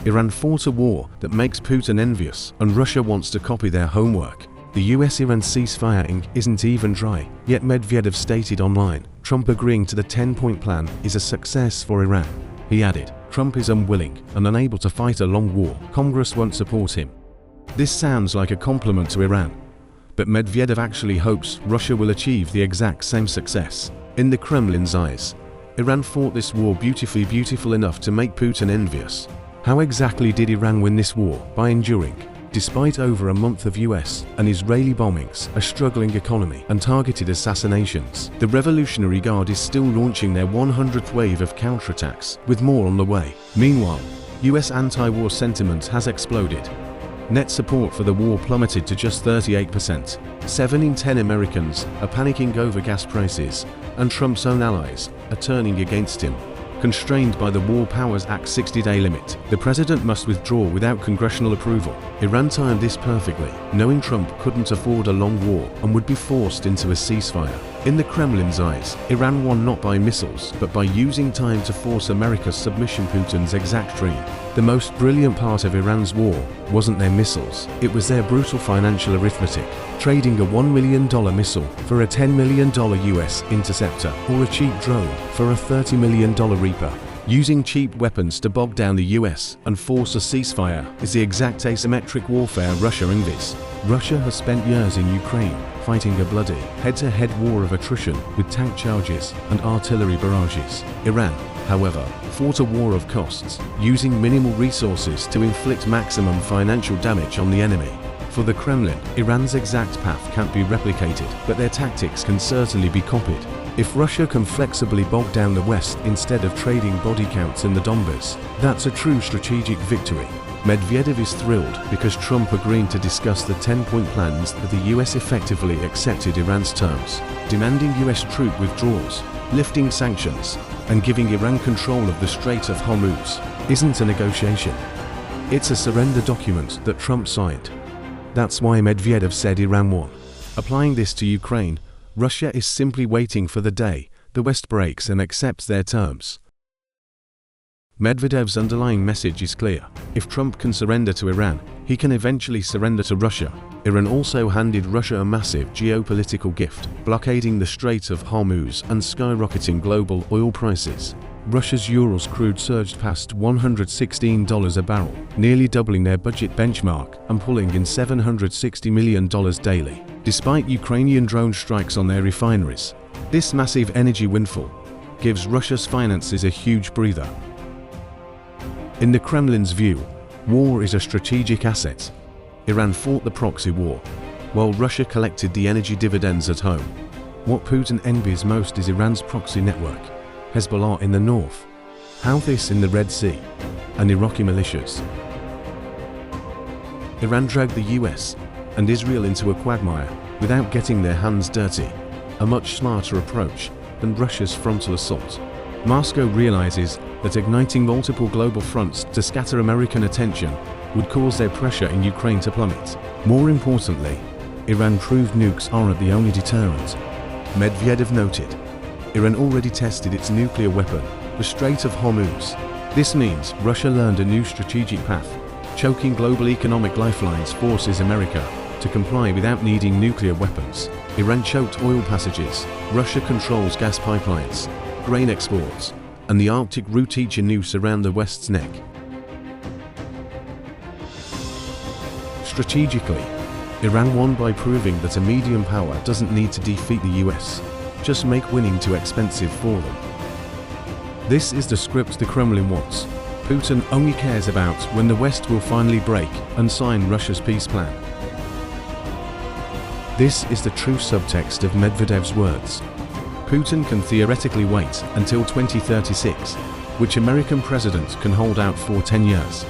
Iran fought a war that makes Putin envious, and Russia wants to copy their homework. The US-Iran ceasefire ink isn't even dry, yet Medvedev stated online, Trump agreeing to the 10-point plan is a success for Iran. He added, Trump is unwilling and unable to fight a long war. Congress won't support him. This sounds like a compliment to Iran, but Medvedev actually hopes Russia will achieve the exact same success. In the Kremlin's eyes, Iran fought this war beautiful enough to make Putin envious. How exactly did Iran win this war? By enduring, despite over a month of US and Israeli bombings, a struggling economy, and targeted assassinations. The Revolutionary Guard is still launching their 100th wave of counterattacks, with more on the way. Meanwhile, US anti-war sentiment has exploded. Net support for the war plummeted to just 38%. 7 in 10 Americans are panicking over gas prices, and Trump's own allies are turning against him. Constrained by the War Powers Act's 60-day limit, the president must withdraw without congressional approval. Iran timed this perfectly, knowing Trump couldn't afford a long war and would be forced into a ceasefire. In the Kremlin's eyes, Iran won not by missiles, but by using time to force America's submission. Putin's exact dream. The most brilliant part of Iran's war wasn't their missiles, it was their brutal financial arithmetic, trading a $1 million missile for a $10 million US interceptor, or a cheap drone for a $30 million Reaper. Using cheap weapons to bog down the US and force a ceasefire is the exact asymmetric warfare Russia envies. Russia has spent years in Ukraine fighting a bloody, head-to-head war of attrition with tank charges and artillery barrages. Iran, however, fought a war of costs, using minimal resources to inflict maximum financial damage on the enemy. For the Kremlin, Iran's exact path can't be replicated, but their tactics can certainly be copied. If Russia can flexibly bog down the West instead of trading body counts in the Donbass, that's a true strategic victory. Medvedev is thrilled because Trump agreed to discuss the 10-point plans that the US effectively accepted Iran's terms, demanding US troop withdrawals, lifting sanctions, and giving Iran control of the Strait of Hormuz. Isn't a negotiation. It's a surrender document that Trump signed. That's why Medvedev said Iran won. Applying this to Ukraine, Russia is simply waiting for the day the West breaks and accepts their terms. Medvedev's underlying message is clear. If Trump can surrender to Iran, he can eventually surrender to Russia. Iran also handed Russia a massive geopolitical gift, blockading the Strait of Hormuz and skyrocketing global oil prices. Russia's Urals crude surged past $116 a barrel, nearly doubling their budget benchmark and pulling in $760 million daily. Despite Ukrainian drone strikes on their refineries, this massive energy windfall gives Russia's finances a huge breather. In the Kremlin's view, war is a strategic asset. Iran fought the proxy war, while Russia collected the energy dividends at home. What Putin envies most is Iran's proxy network, Hezbollah in the north, Houthis in the Red Sea, and Iraqi militias. Iran dragged the US and Israel into a quagmire without getting their hands dirty, a much smarter approach than Russia's frontal assault. Moscow realizes that igniting multiple global fronts to scatter American attention would cause their pressure in Ukraine to plummet. More importantly, Iran proved nukes aren't the only deterrent. Medvedev noted, Iran already tested its nuclear weapon, the Strait of Hormuz. This means Russia learned a new strategic path. Choking global economic lifelines forces America to comply without needing nuclear weapons. Iran choked oil passages. Russia controls gas pipelines, grain exports, and the Arctic route. Each noose around the West's neck. Strategically, Iran won by proving that a medium power doesn't need to defeat the US, just make winning too expensive for them. This is the script the Kremlin wants. Putin only cares about when the West will finally break and sign Russia's peace plan. This is the true subtext of Medvedev's words. Putin can theoretically wait until 2036, which American presidents can hold out for 10 years.